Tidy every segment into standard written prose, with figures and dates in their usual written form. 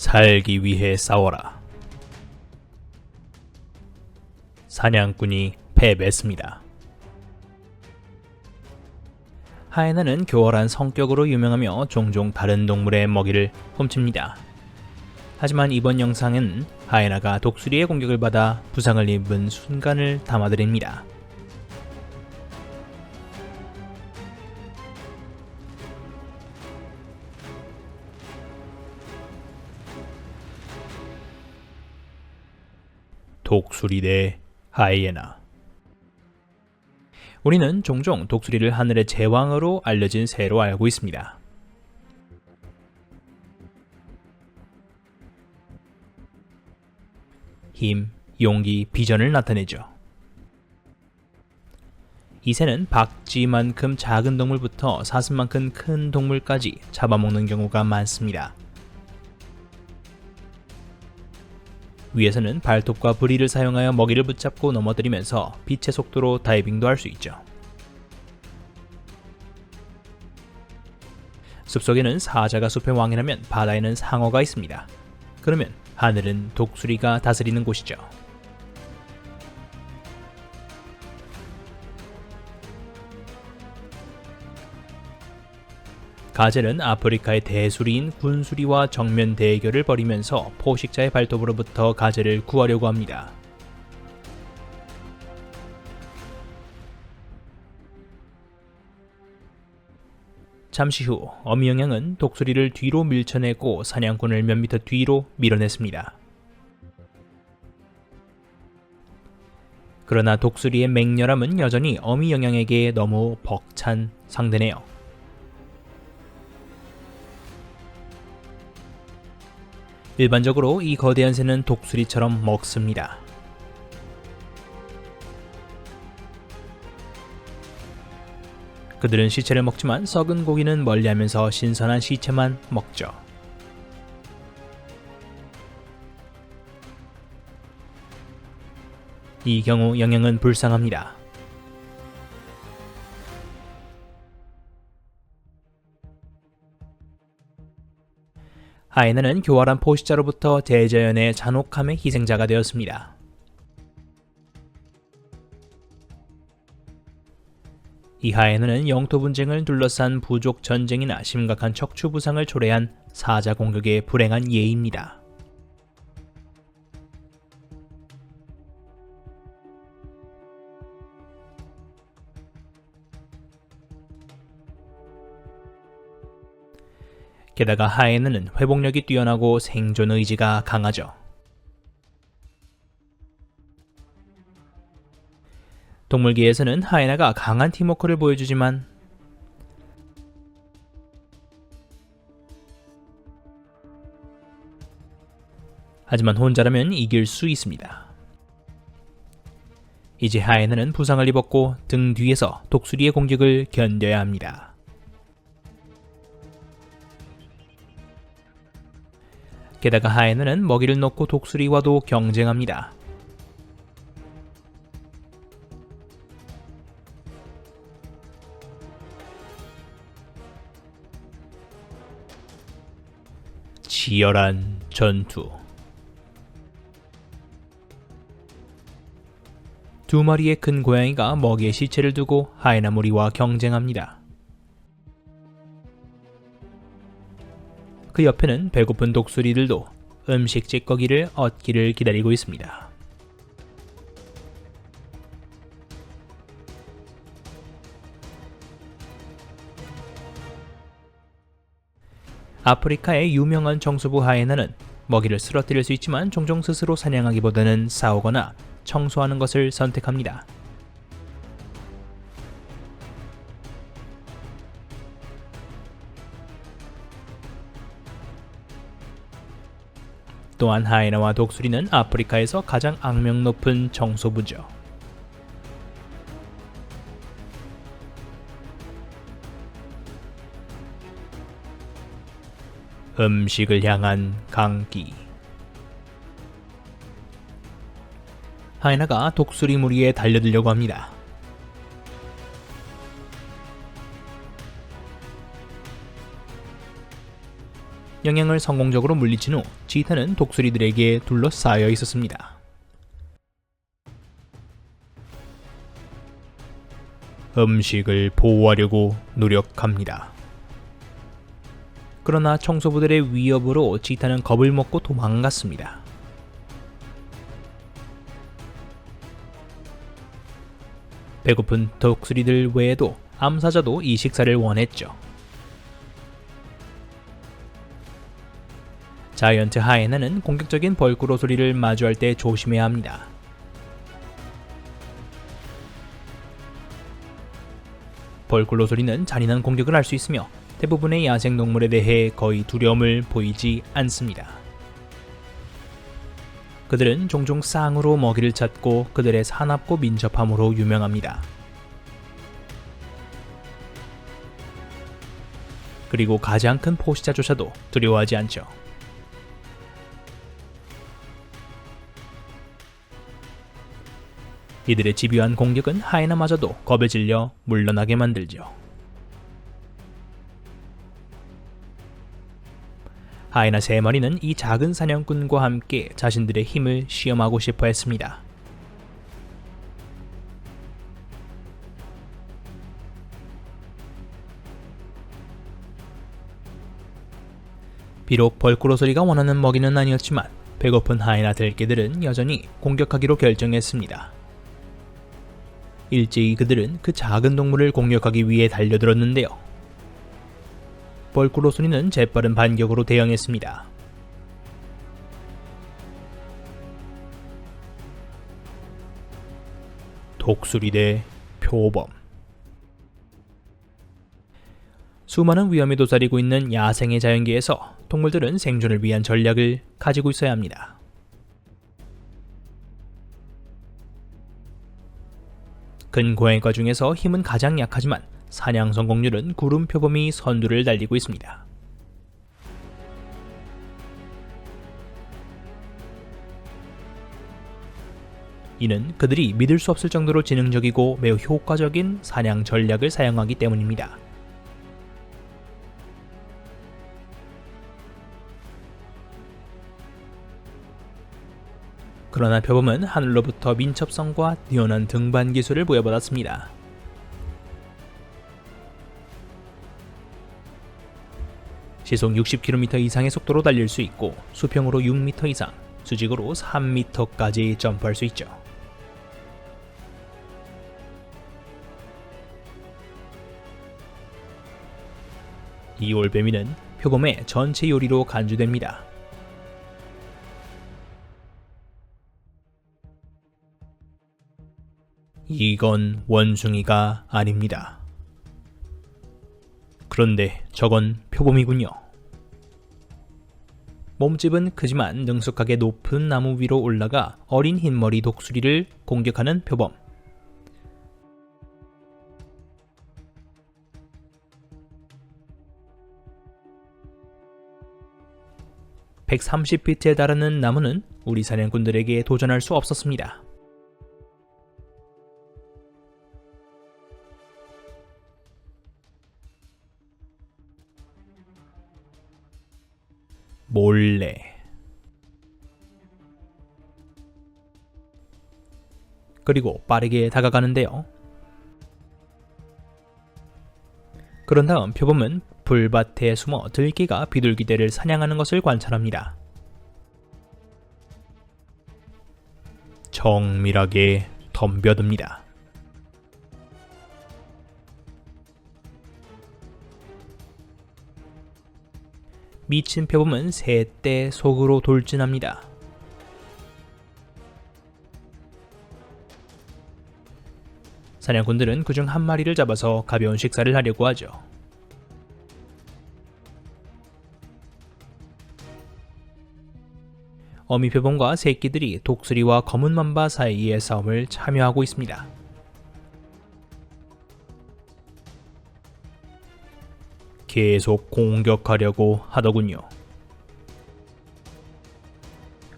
살기 위해 싸워라. 사냥꾼이 패배했습니다. 하이에나는 교활한 성격으로 유명하며 종종 다른 동물의 먹이를 훔칩니다. 하지만 이번 영상은 하이에나가 독수리의 공격을 받아 부상을 입은 순간을 담아드립니다. 독수리 대 하이에나. 우리는 종종 독수리를 하늘의 제왕으로 알려진 새로 알고 있습니다. 힘, 용기, 비전을 나타내죠. 이 새는 박쥐만큼 작은 동물부터 사슴만큼 큰 동물까지 잡아먹는 경우가 많습니다. 위에서는 발톱과 부리를 사용하여 먹이를 붙잡고 넘어뜨리면서 빛의 속도로 다이빙도 할 수 있죠. 숲속에는 사자가 숲의 왕이라면 바다에는 상어가 있습니다. 그러면 하늘은 독수리가 다스리는 곳이죠. 가젤은 아프리카의 대수리인 군수리와 정면 대결을 벌이면서 포식자의 발톱으로부터 가젤을 구하려고 합니다. 잠시 후 어미영양은 독수리를 뒤로 밀쳐내고 사냥꾼을 몇 미터 뒤로 밀어냈습니다. 그러나 독수리의 맹렬함은 여전히 어미영양에게 너무 벅찬 상대네요. 일반적으로 이 거대한 새는 독수리처럼 먹습니다. 그들은 시체를 먹지만 썩은 고기는 멀리하면서 신선한 시체만 먹죠. 이 경우 영양은 불쌍합니다. 하이에나는 교활한 포식자로부터 대자연의 잔혹함의 희생자가 되었습니다. 이 하이에나는 영토 분쟁을 둘러싼 부족 전쟁이나 심각한 척추 부상을 초래한 사자 공격의 불행한 예입니다. 게다가 하이에나는 회복력이 뛰어나고 생존 의지가 강하죠. 동물계에서는 하이에나가 강한 팀워크를 보여주지만 하지만 혼자라면 이길 수 있습니다. 이제 하이에나는 부상을 입었고 등 뒤에서 독수리의 공격을 견뎌야 합니다. 게다가 하이에나는 먹이를 놓고 독수리와도 경쟁합니다. 치열한 전투. 두 마리의 큰 고양이가 먹이에 시체를 두고 하이에나 무리와 경쟁합니다. 그 옆에는 배고픈 독수리들도 음식 찌꺼기를 얻기를 기다리고 있습니다. 아프리카의 유명한 정수부 하이에나는 먹이를 쓰러뜨릴 수 있지만 종종 스스로 사냥하기보다는 싸우거나 청소하는 것을 선택합니다. 또한 하이에나와 독수리는 아프리카에서 가장 악명 높은 정소부죠. 음식을 향한 강기. 하이에나가 독수리 무리에 달려들려고 합니다. 영양을 성공적으로 물리친 후 치타는 독수리들에게 둘러싸여 있었습니다. 음식을 보호하려고 노력합니다. 그러나 청소부들의 위협으로 치타는 겁을 먹고 도망갔습니다. 배고픈 독수리들 외에도 암사자도 이 식사를 원했죠. 자이언트 하이에나는 공격적인 벌꾸로 소리를 마주할 때 조심해야 합니다. 벌꿀로 소리는 잔인한 공격을 할 수 있으며 대부분의 야생동물에 대해 거의 두려움을 보이지 않습니다. 그들은 종종 쌍으로 먹이를 찾고 그들의 사납고 민첩함으로 유명합니다. 그리고 가장 큰 포식자조차도 두려워하지 않죠. 이들의 집요한 공격은 하이에나마저도 겁에 질려 물러나게 만들죠. 하이에나 3마리는 이 작은 사냥꾼과 함께 자신들의 힘을 시험하고 싶어 했습니다. 비록 벌꾸로 소리가 원하는 먹이는 아니었지만 배고픈 하이에나 들개들은 여전히 공격하기로 결정했습니다. 일제히 그들은 그 작은 동물을 공격하기 위해 달려들었는데요. 벌꾸로 소리는 재빠른 반격으로 대응했습니다. 독수리 대 표범. 수많은 위험에 도사리고 있는 야생의 자연계에서 동물들은 생존을 위한 전략을 가지고 있어야 합니다. 큰 고양이과 중에서 힘은 가장 약하지만 사냥 성공률은 구름 표범이 선두를 달리고 있습니다. 이는 그들이 믿을 수 없을 정도로 지능적이고 매우 효과적인 사냥 전략을 사용하기 때문입니다. 그러나 표범은 하늘로부터 민첩성과 뛰어난 등반 기술을 부여받았습니다. 시속 60km 이상의 속도로 달릴 수 있고 수평으로 6m 이상, 수직으로 3m까지 점프할 수 있죠. 이 올빼미는 표범의 전체 요리로 간주됩니다. 이건 원숭이가 아닙니다. 그런데 저건 표범이군요. 몸집은 크지만 능숙하게 높은 나무 위로 올라가 어린 흰머리 독수리를 공격하는 표범. (130피트에) 달하는 나무는 우리 사냥꾼들에게 도전할 수 없었습니다. 몰래. 그리고 빠르게 다가가는데요. 그런 다음 표범은 풀밭에 숨어 들개가 비둘기떼를 사냥하는 것을 관찰합니다. 정밀하게 덤벼듭니다. 미친 표범은 새떼 속으로 돌진합니다. 사냥꾼들은 그중 한 마리를 잡아서 가벼운 식사를 하려고 하죠. 어미 표범과 새끼들이 독수리와 검은 만바 사이의 싸움을 참여하고 있습니다. 계속 공격하려고 하더군요.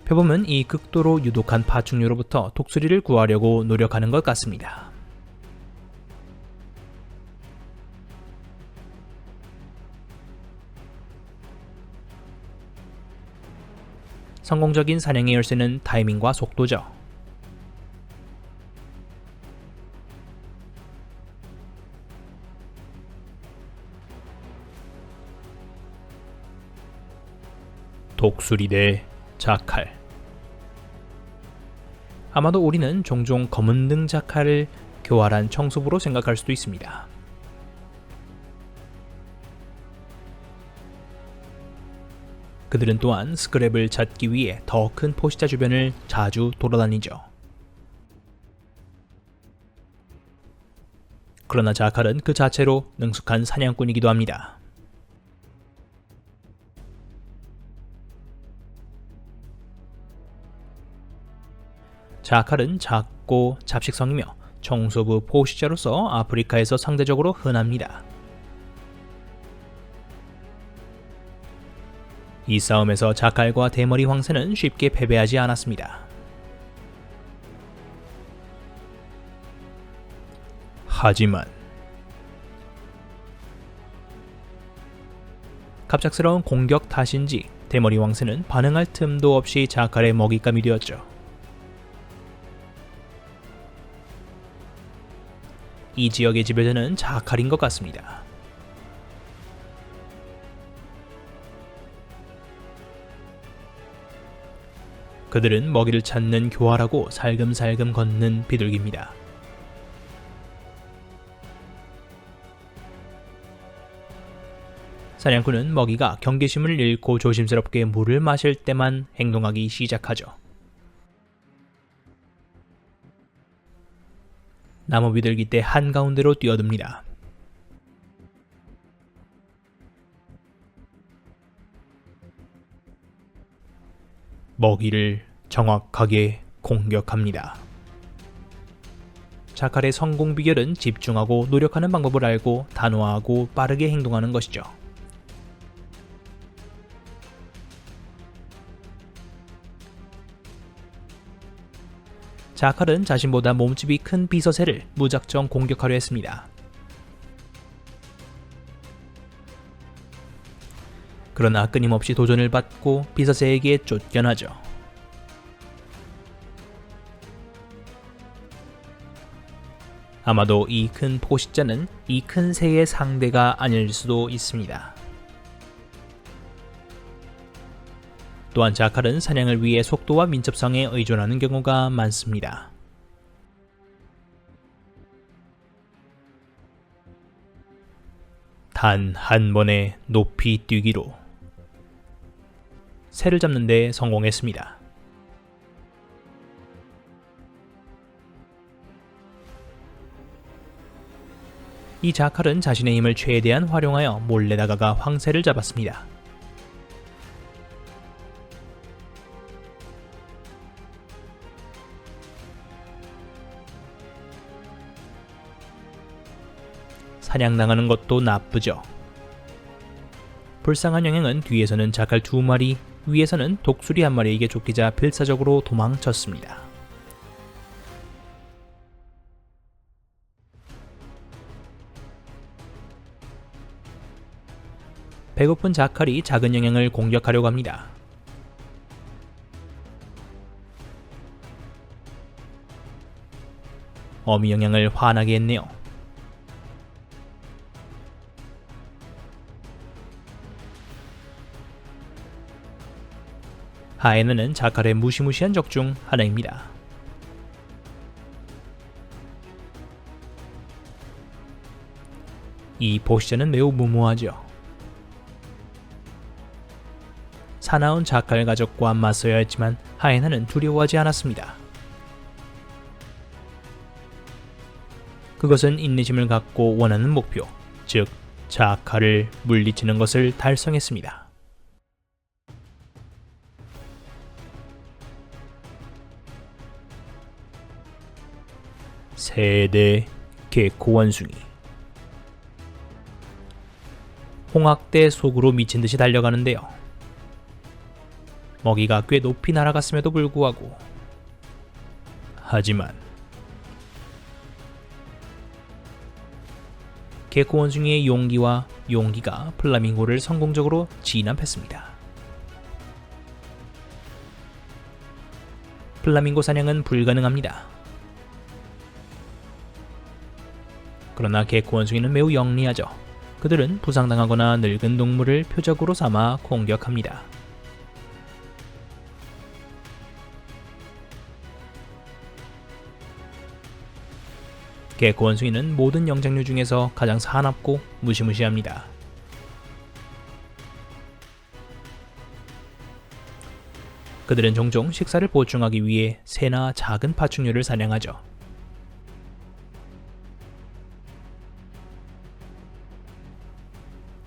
표범은 이 극도로 유독한 파충류로부터 독수리를 구하려고 노력하는 것 같습니다. 성공적인 사냥의 열쇠는 타이밍과 속도죠. 독수리 대 자칼. 아마도 우리는 종종 검은등 자칼을 교활한 청소부로 생각할 수도 있습니다. 그들은 또한 스크랩을 찾기 위해 더 큰 포식자 주변을 자주 돌아다니죠. 그러나 자칼은 그 자체로 능숙한 사냥꾼이기도 합니다. 자칼은 작고 잡식성이며 청소부 포식자로서 아프리카에서 상대적으로 흔합니다. 이 싸움에서 자칼과 대머리 황새는 쉽게 패배하지 않았습니다. 하지만 갑작스러운 공격 탓인지 대머리 황새는 반응할 틈도 없이 자칼의 먹잇감이 되었죠. 이 지역의 지배자는 자칼인 것 같습니다. 그들은 먹이를 찾는 교활하고 살금살금 걷는 비둘기입니다. 사냥꾼은 먹이가 경계심을 잃고 조심스럽게 물을 마실 때만 행동하기 시작하죠. 나무 비둘기 떼 한가운데로 뛰어듭니다. 먹이를 정확하게 공격합니다. 자칼의 성공 비결은 집중하고 노력하는 방법을 알고 단호하고 빠르게 행동하는 것이죠. 자칼은 자신보다 몸집이 큰 비서새를 무작정 공격하려 했습니다. 그러나 끊임없이 도전을 받고 비서새에게 쫓겨나죠. 아마도 이 큰 포식자는 이 큰 새의 상대가 아닐 수도 있습니다. 또한 자칼은 사냥을 위해 속도와 민첩성에 의존하는 경우가 많습니다. 단 한 번의 높이 뛰기로 새를 잡는 데 성공했습니다. 이 자칼은 자신의 힘을 최대한 활용하여 몰래 다가가 황새를 잡았습니다. 사냥당하는 것도 나쁘죠. 불쌍한 영행은 뒤에서는 자칼 2마리, 위에서는 독수리 1마리에게 쫓기자 필사적으로 도망쳤습니다. 배고픈 자칼이 작은 영행을 공격하려고 합니다. 어미 영행을 화나게 했네요. 하이에나는 자칼의 무시무시한 적 중 하나입니다. 이 포식자는 매우 무모하죠. 사나운 자칼 가족과 맞서야 했지만 하이에나는 두려워하지 않았습니다. 그것은 인내심을 갖고 원하는 목표, 즉 자칼을 물리치는 것을 달성했습니다. 세대 개코 원숭이. 홍학대 속으로 미친 듯이 달려가는데요. 먹이가 꽤 높이 날아갔음에도 불구하고 하지만 개코 원숭이의 용기와 용기가 플라밍고를 성공적으로 진압했습니다. 플라밍고 사냥은 불가능합니다. 그러나 개코 원숭이는 매우 영리하죠. 그들은 부상당하거나 늙은 동물을 표적으로 삼아 공격합니다. 개코 원숭이는 모든 영장류 중에서 가장 사납고 무시무시합니다. 그들은 종종 식사를 보충하기 위해 새나 작은 파충류를 사냥하죠.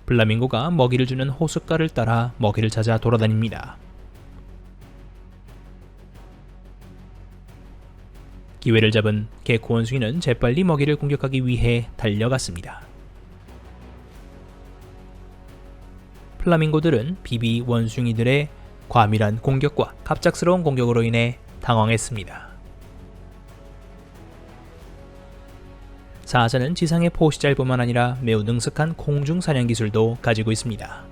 플라밍고가 먹이를 주는 호숫가를 따라 먹이를 찾아 돌아다닙니다. 기회를 잡은 개코 원숭이는 재빨리 먹이를 공격하기 위해 달려갔습니다. 플라밍고들은 비비 원숭이들의 과밀한 공격과 갑작스러운 공격으로 인해 당황했습니다. 사자는 지상의 포식자일 뿐만 아니라 매우 능숙한 공중 사냥 기술도 가지고 있습니다.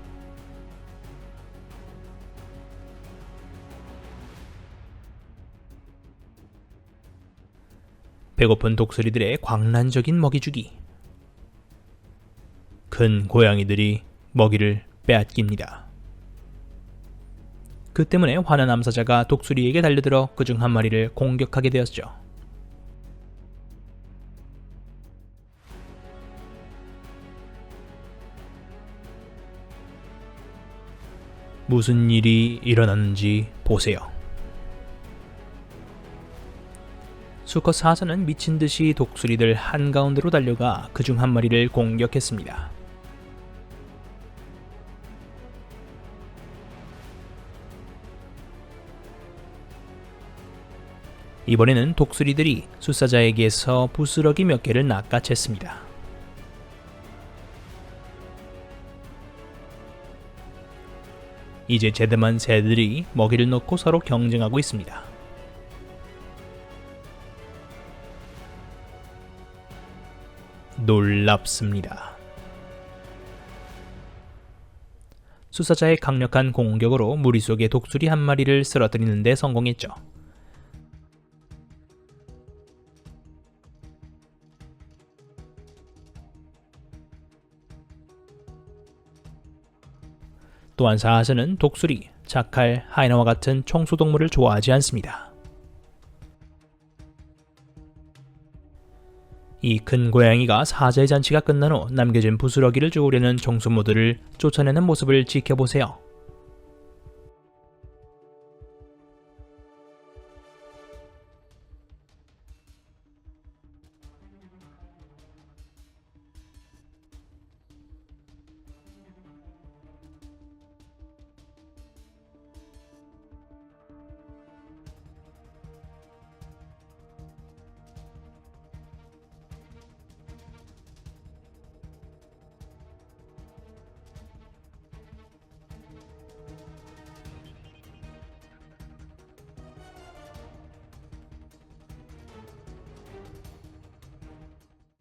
배고픈 독수리들의 광란적인 먹이주기. 큰 고양이들이 먹이를 빼앗깁니다. 그 때문에 화난 암사자가 독수리에게 달려들어 그중 한 마리를 공격하게 되었죠. 무슨 일이 일어났는지 보세요. 수컷 사자는 미친 듯이 독수리들 한가운데로 달려가 그중 한 마리를 공격했습니다. 이번에는 독수리들이 숫사자에게서 부스러기 몇 개를 낚아챘습니다. 이제 제대만 새들이 먹이를 넣고 서로 경쟁하고 있습니다. 놀랍습니다. 수사자의 강력한 공격으로 무리 속의 독수리 한 마리를 쓰러뜨리는 데 성공했죠. 또한 사자는 독수리, 자칼, 하이나와 같은 청소동물을 좋아하지 않습니다. 이 큰 고양이가 사자의 잔치가 끝난 후 남겨진 부스러기를 주우려는 청소모들을 쫓아내는 모습을 지켜보세요.